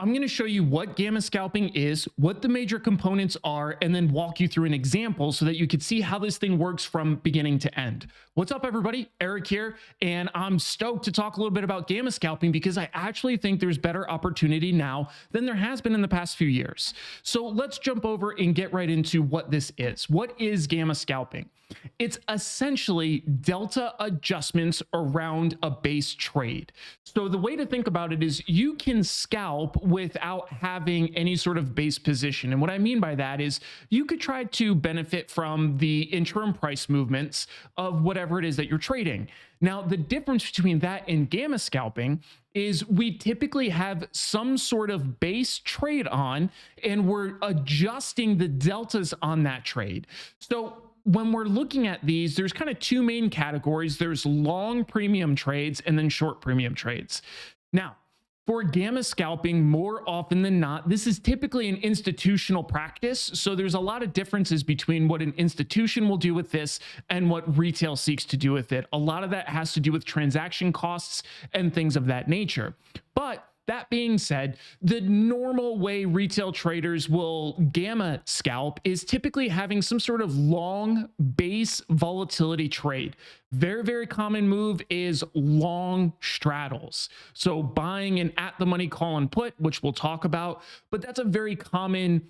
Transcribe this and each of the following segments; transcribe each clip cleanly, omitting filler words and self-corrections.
I'm going to show you what gamma scalping is, what the major components are, and then walk you through an example so that you can see how this thing works from beginning to end. What's up, everybody? Eric here, and I'm stoked to talk a little bit about gamma scalping because I actually think there's better opportunity now than there has been in the past few years. So let's jump over and get right into what this is. What is gamma scalping? It's essentially delta adjustments around a base trade. So the way to think about it is you can scalp without having any sort of base position. And what I mean by that is you could try to benefit from the interim price movements of whatever it is that you're trading. Now, the difference between that and gamma scalping is we typically have some sort of base trade on and we're adjusting the deltas on that trade. So when we're looking at these, there's kind of two main categories. There's long premium trades and then short premium trades. Now, for gamma scalping, more often than not, this is typically an institutional practice. So there's a lot of differences between what an institution will do with this and what retail seeks to do with it. A lot of that has to do with transaction costs and things of that nature. But that being said, the normal way retail traders will gamma scalp is typically having some sort of long base volatility trade. Very, very common move is long straddles. So buying an at the money call and put, which we'll talk about, but that's a very common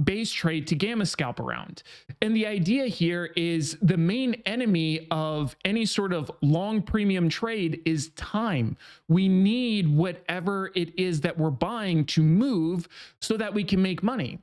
base trade to gamma scalp around. And the idea here is the main enemy of any sort of long premium trade is time. We need whatever it is that we're buying to move so that we can make money.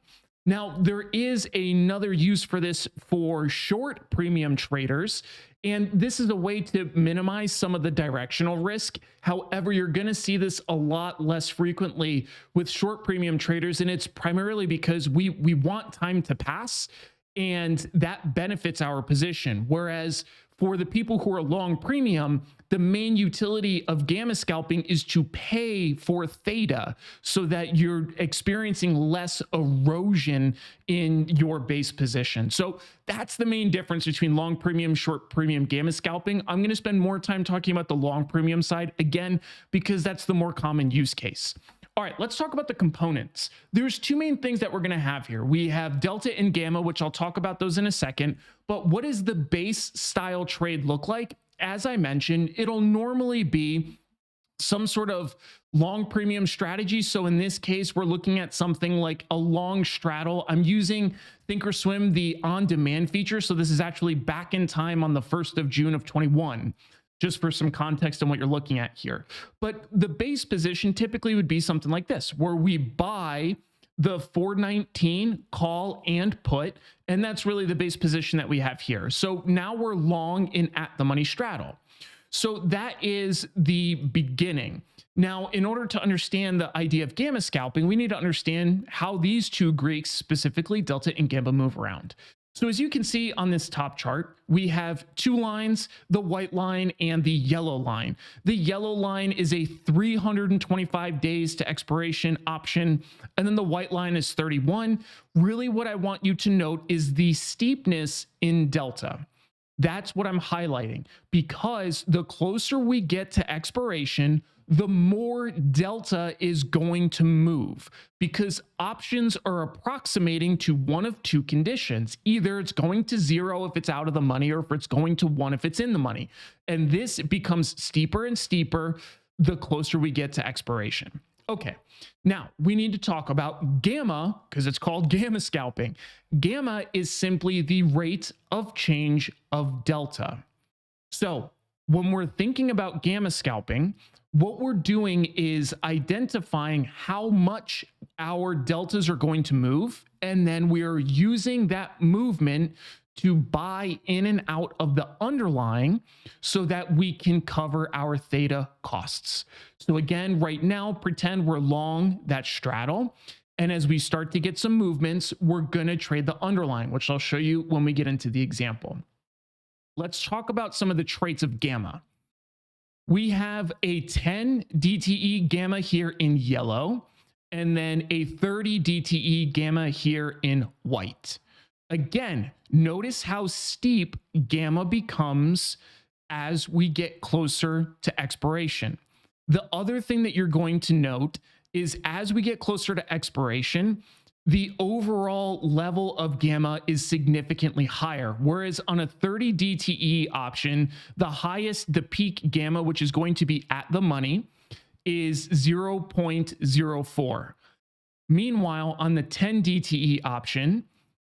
Now, there is another use for this for short premium traders, and this is a way to minimize some of the directional risk. However, you're going to see this a lot less frequently with short premium traders, and it's primarily because we want time to pass, and that benefits our position. Whereas for the people who are long premium, the main utility of gamma scalping is to pay for theta so that you're experiencing less erosion in your base position. So that's the main difference between long premium, short premium gamma scalping. I'm going to spend more time talking about the long premium side again, because that's the more common use case. All right, let's talk about the components. There's two main things that we're going to have here. We have delta and gamma, which I'll talk about those in a second. But what does the base style trade look like? As I mentioned, it'll normally be some sort of long premium strategy. So in this case, we're looking at something like a long straddle. I'm using Thinkorswim, the on-demand feature. So this is actually back in time on the 1st of June of 21. Just for some context on what you're looking at here. But the base position typically would be something like this, where we buy the 419 call and put, and that's really the base position that we have here. So now we're long in at the money straddle. So that is the beginning. Now, in order to understand the idea of gamma scalping, we need to understand how these two Greeks, specifically delta and gamma, move around. So as you can see on this top chart, we have two lines, the white line and the yellow line. The yellow line is a 325 days to expiration option, and then the white line is 31. Really what I want you to note is the steepness in delta. That's what I'm highlighting, because the closer we get to expiration, the more delta is going to move, because options are approximating to one of two conditions. Either it's going to 0 if it's out of the money, or if it's going to 1 if it's in the money. And this becomes steeper and steeper the closer we get to expiration. Okay, now we need to talk about gamma, because it's called gamma scalping. Gamma is simply the rate of change of delta. So when we're thinking about gamma scalping, what we're doing is identifying how much our deltas are going to move, and then we are using that movement to buy in and out of the underlying so that we can cover our theta costs. So again, right now, pretend we're long that straddle. And as we start to get some movements, we're going to trade the underlying, which I'll show you when we get into the example. Let's talk about some of the traits of gamma. We have a 10 DTE gamma here in yellow, and then a 30 DTE gamma here in white. Again, notice how steep gamma becomes as we get closer to expiration. The other thing that you're going to note is as we get closer to expiration, the overall level of gamma is significantly higher. Whereas on a 30 DTE option, the peak gamma, which is going to be at the money, is 0.04. Meanwhile, on the 10 DTE option,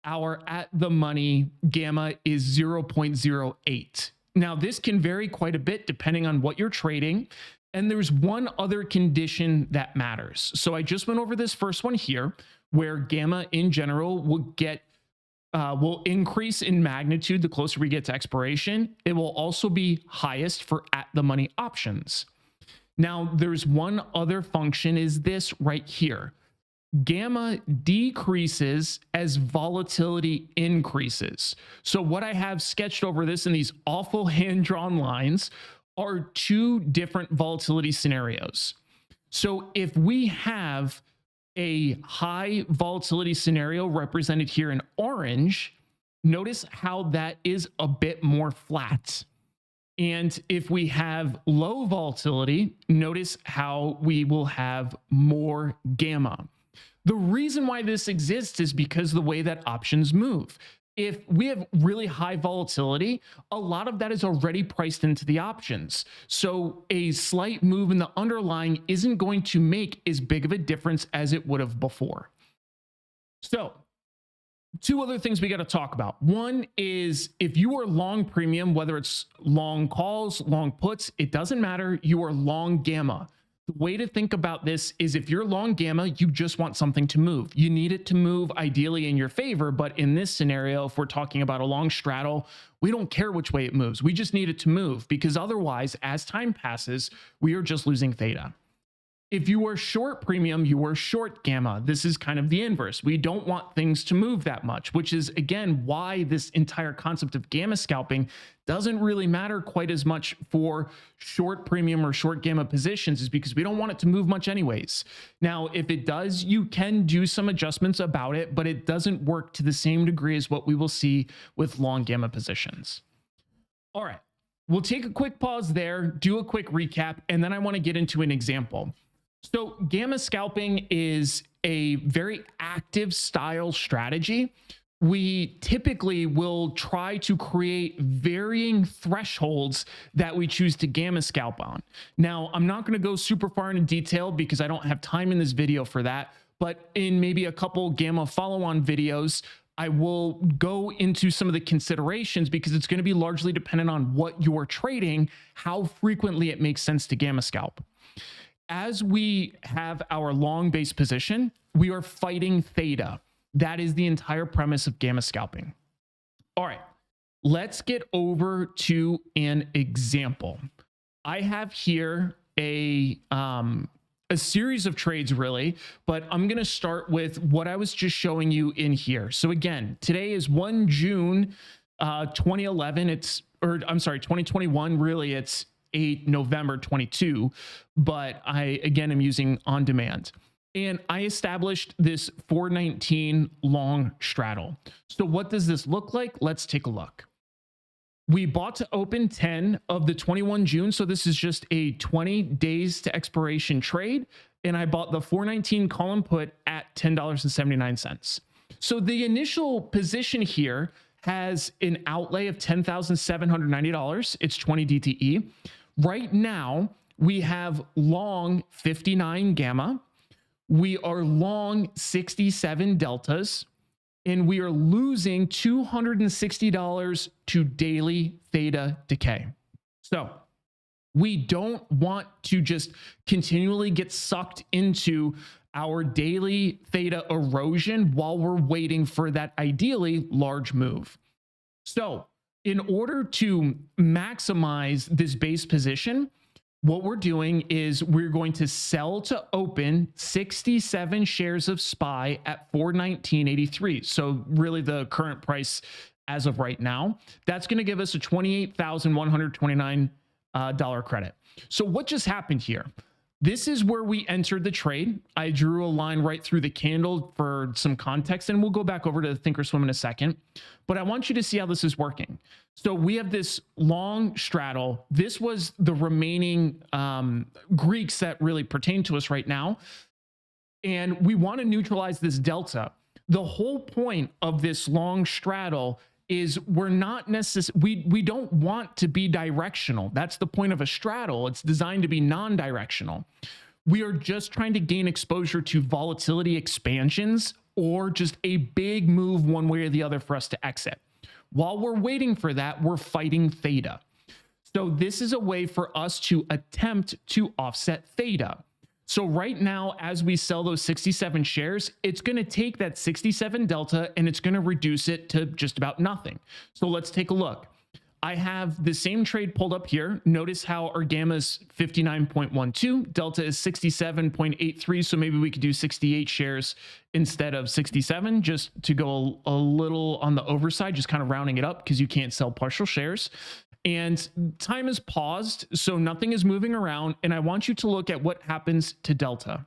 our at the money gamma is 0.08. Now, this can vary quite a bit depending on what you're trading. And there's one other condition that matters. So I just went over this first one here, where gamma in general will increase in magnitude the closer we get to expiration. It will also be highest for at the money options. Now, there's one other function, is this right here. Gamma decreases as volatility increases. So what I have sketched over this in these awful hand-drawn lines are two different volatility scenarios. So if we have a high volatility scenario represented here in orange, notice how that is a bit more flat. And if we have low volatility, notice how we will have more gamma. The reason why this exists is because the way that options move. If we have really high volatility, a lot of that is already priced into the options. So a slight move in the underlying isn't going to make as big of a difference as it would have before. So two other things we got to talk about. One is if you are long premium, whether it's long calls, long puts, it doesn't matter. You are long gamma. The way to think about this is if you're long gamma, you just want something to move. You need it to move ideally in your favor. But in this scenario, if we're talking about a long straddle, we don't care which way it moves. We just need it to move, because otherwise, as time passes, we are just losing theta. If you are short premium, you are short gamma. This is kind of the inverse. We don't want things to move that much, which is, again, why this entire concept of gamma scalping doesn't really matter quite as much for short premium or short gamma positions, is because we don't want it to move much anyways. Now, if it does, you can do some adjustments about it, but it doesn't work to the same degree as what we will see with long gamma positions. All right, we'll take a quick pause there, do a quick recap, and then I want to get into an example. So gamma scalping is a very active style strategy. We typically will try to create varying thresholds that we choose to gamma scalp on. Now, I'm not going to go super far into detail because I don't have time in this video for that, but in maybe a couple gamma follow-on videos, I will go into some of the considerations, because it's going to be largely dependent on what you're trading, how frequently it makes sense to gamma scalp. As we have our long base position, we are fighting theta. That is the entire premise of gamma scalping. All right, let's get over to an example. I have here a series of trades, really, but I'm going to start with what I was just showing you in here. So again, today is 1 June 2011. I'm sorry, 2021. Really, it's 8 November 22, but I, again, am using on demand. And I established this 419 long straddle. So what does this look like? Let's take a look. We bought to open 10 of the 21 June. So this is just a 20 days to expiration trade. And I bought the 419 call and put at $10.79. So the initial position here has an outlay of $10,790. It's 20 DTE. Right now, we have long 59 gamma. We are long 67 deltas, and we are losing $260 to daily theta decay. So we don't want to just continually get sucked into our daily theta erosion while we're waiting for that ideally large move. So in order to maximize this base position, what we're doing is we're going to sell to open 67 shares of SPY at 419.83. So really the current price as of right now, that's going to give us a $28,129 credit. So what just happened here? This is where we entered the trade. I drew a line right through the candle for some context, and we'll go back over to Thinkorswim in a second. But I want you to see how this is working. So we have this long straddle. This was the remaining Greeks that really pertain to us right now. and we want to neutralize this delta. The whole point of this long straddle is we're not necessarily, we don't want to be directional. That's the point of a straddle. It's designed to be non-directional. We are just trying to gain exposure to volatility expansions or just a big move one way or the other for us to exit. While we're waiting for that, we're fighting theta. So this is a way for us to attempt to offset theta. So right now, as we sell those 67 shares, it's going to take that 67 delta and it's going to reduce it to just about nothing. So let's take a look. I have the same trade pulled up here. Notice how our gamma is 59.12, delta is 67.83. So maybe we could do 68 shares instead of 67, just to go a little on the overside, just kind of rounding it up because you can't sell partial shares. And time is paused, so nothing is moving around. And I want you to look at what happens to delta.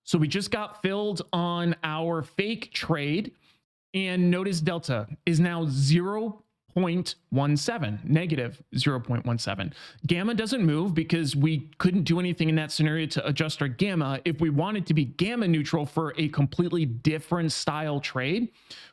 So we just got filled on our fake trade, and notice delta is now 0.17, negative 0.17. Gamma doesn't move because we couldn't do anything in that scenario to adjust our gamma. If we wanted to be gamma neutral for a completely different style trade,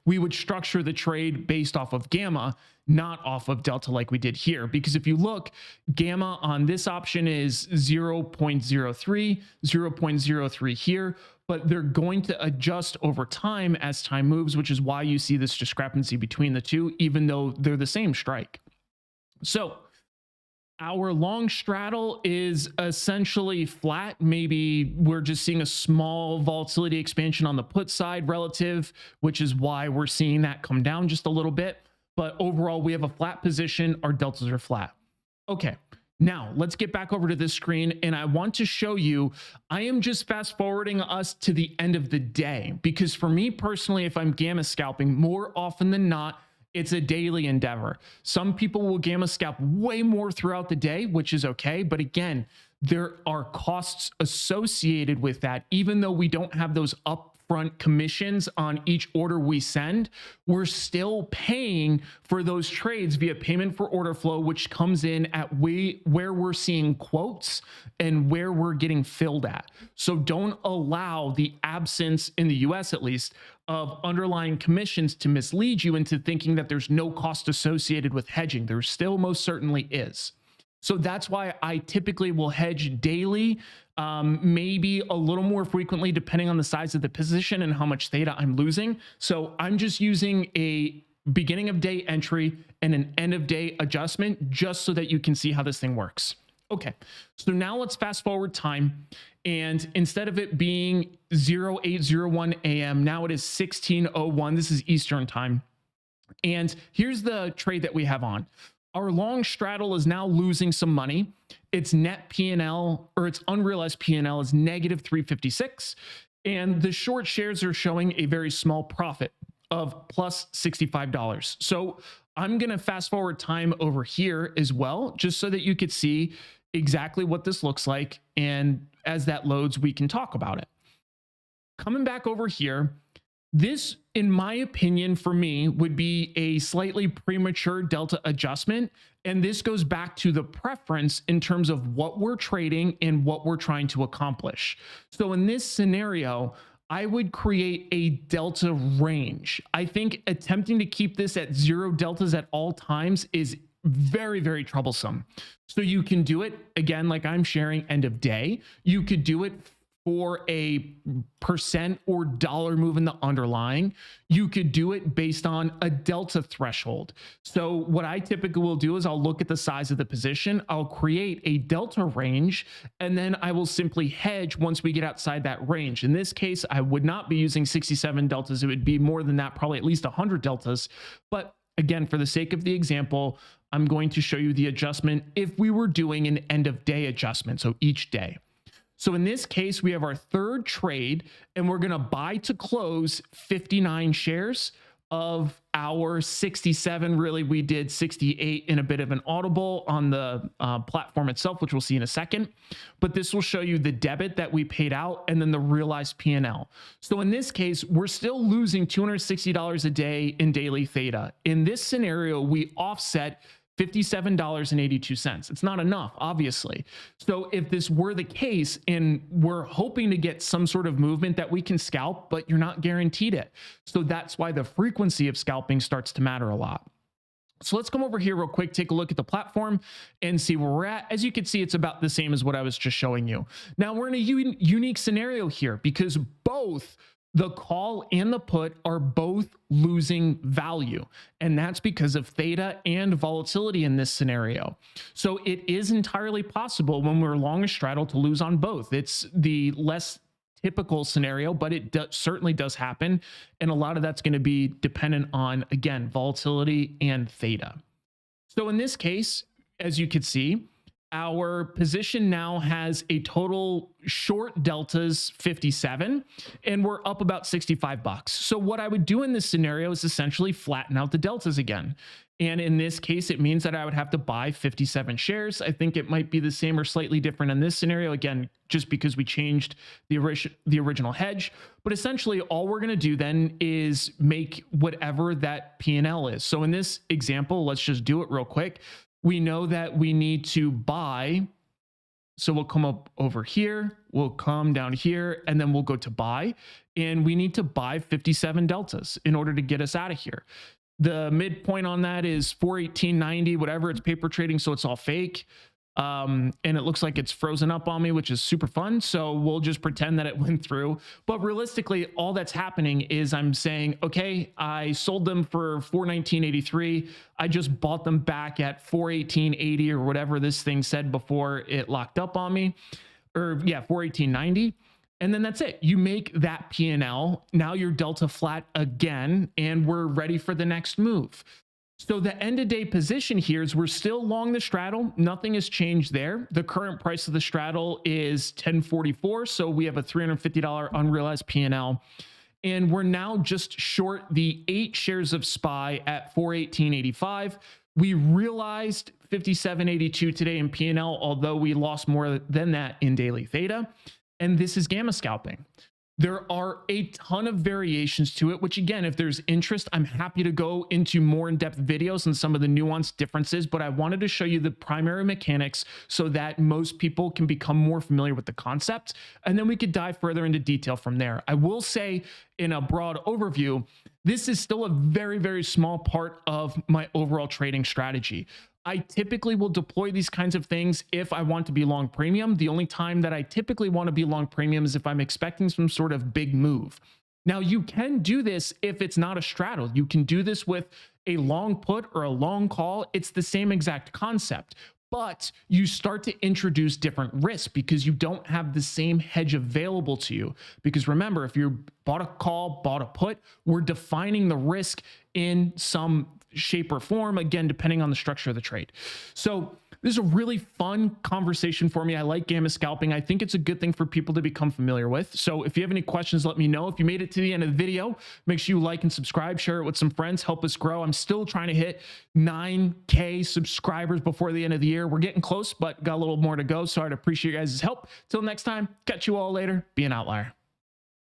we would structure the trade based off of gamma, not off of delta like we did here. Because if you look, gamma on this option is 0.03, 0.03 here, but they're going to adjust over time as time moves, which is why you see this discrepancy between the two, even though they're the same strike. So our long straddle is essentially flat. Maybe we're just seeing a small volatility expansion on the put side relative, which is why we're seeing that come down just a little bit. But overall, we have a flat position. Our deltas are flat. Okay. Now let's get back over to this screen, and I want to show you, I am just fast forwarding us to the end of the day, because for me personally, if I'm gamma scalping, more often than not, it's a daily endeavor. Some people will gamma scalp way more throughout the day, which is okay. But again, there are costs associated with that. Even though we don't have those upfront commissions on each order we send, we're still paying for those trades via payment for order flow, which comes in at where we're seeing quotes and where we're getting filled at. So don't allow the absence, in the US at least, of underlying commissions to mislead you into thinking that there's no cost associated with hedging. There still most certainly is. So that's why I typically will hedge daily, maybe a little more frequently depending on the size of the position and how much theta I'm losing. So I'm just using a beginning of day entry and an end of day adjustment just so that you can see how this thing works. Okay, so now let's fast forward time. And instead of it being 0801 a.m., now it is 1601. This is Eastern time. And here's the trade that we have on. Our long straddle is now losing some money. Its net P&L, or its unrealized P&L, is negative 356. And the short shares are showing a very small profit of plus $65. So I'm going to fast forward time over here as well, just so that you could see exactly what this looks like. And as that loads, we can talk about it. Coming back over here, this, in my opinion, for me, would be a slightly premature delta adjustment. And this goes back to the preference in terms of what we're trading and what we're trying to accomplish. So in this scenario, I would create a delta range. I think attempting to keep this at 0 deltas at all times is very, very troublesome. So you can do it, again, like I'm sharing, end of day. You could do it for a percent or dollar move in the underlying. You could do it based on a delta threshold. So what I typically will do is I'll look at the size of the position, I'll create a delta range, and then I will simply hedge once we get outside that range. In this case, I would not be using 67 deltas. It would be more than that, probably at least 100 deltas. But again, for the sake of the example, I'm going to show you the adjustment if we were doing an end of day adjustment, so each day. So in this case, we have our third trade, and we're going to buy to close 59 shares of our 67. Really, we did 68 in a bit of an audible on the platform itself, which we'll see in a second. But this will show you the debit that we paid out and then the realized P&L. So in this case, we're still losing $260 a day in daily theta. In this scenario, we offset $57.82. It's not enough, obviously. So if this were the case and we're hoping to get some sort of movement that we can scalp, but you're not guaranteed it. So that's why the frequency of scalping starts to matter a lot. So let's come over here real quick, take a look at the platform and see where we're at. As you can see, it's about the same as what I was just showing you. Now we're in a unique scenario here because both the call and the put are both losing value. And that's because of theta and volatility in this scenario. So it is entirely possible when we're long a straddle to lose on both. It's the less typical scenario, but it certainly does happen. And a lot of that's going to be dependent on, again, volatility and theta. So in this case, as you could see, our position now has a total short deltas 57, and we're up about 65 bucks. So what I would do in this scenario is essentially flatten out the deltas again. And in this case, it means that I would have to buy 57 shares. I think it might be the same or slightly different in this scenario, again, just because we changed the original hedge. But essentially, all we're going to do then is make whatever that P&L is. So in this example, let's just do it real quick. We know that we need to buy. So we'll come up over here, we'll come down here, and then we'll go to buy. And we need to buy 57 deltas in order to get us out of here. The midpoint on that is 418.90, whatever. It's paper trading, so it's all fake. And it looks like it's frozen up on me, which is super fun. So we'll just pretend that it went through. But realistically, all that's happening is I'm saying, okay, I sold them for 419.83. I just bought them back at 418.80 or whatever this thing said before it locked up on me. Or yeah, 418.90. And then that's it. You make that P&L. Now you're delta flat again, and we're ready for the next move. So the end of day position here is we're still long the straddle. Nothing has changed there. The current price of the straddle is 1044. So we have a $350 unrealized P&L. And we're now just short the 8 shares of SPY at 418.85. We realized 57.82 today in P&L, although we lost more than that in daily theta. And this is gamma scalping. There are a ton of variations to it, which again, if there's interest, I'm happy to go into more in-depth videos and some of the nuanced differences, but I wanted to show you the primary mechanics so that most people can become more familiar with the concept, and then we could dive further into detail from there. I will say in a broad overview, this is still a very, very small part of my overall trading strategy. I typically will deploy these kinds of things if I want to be long premium. The only time that I typically want to be long premium is if I'm expecting some sort of big move. Now, you can do this if it's not a straddle. You can do this with a long put or a long call. It's the same exact concept, but you start to introduce different risks because you don't have the same hedge available to you. Because remember, if you bought a call, bought a put, we're defining the risk in some shape or form, again, depending on the structure of the trade. So this is a really fun conversation for me. I like gamma scalping. I think it's a good thing for people to become familiar with. So if you have any questions, let me know. If you made it to the end of the video, make sure you like and subscribe, share it with some friends, help us grow. I'm still trying to hit 9K subscribers before the end of the year. We're getting close, but got a little more to go. So I'd appreciate you guys' help. Till next time, catch you all later. Be an outlier.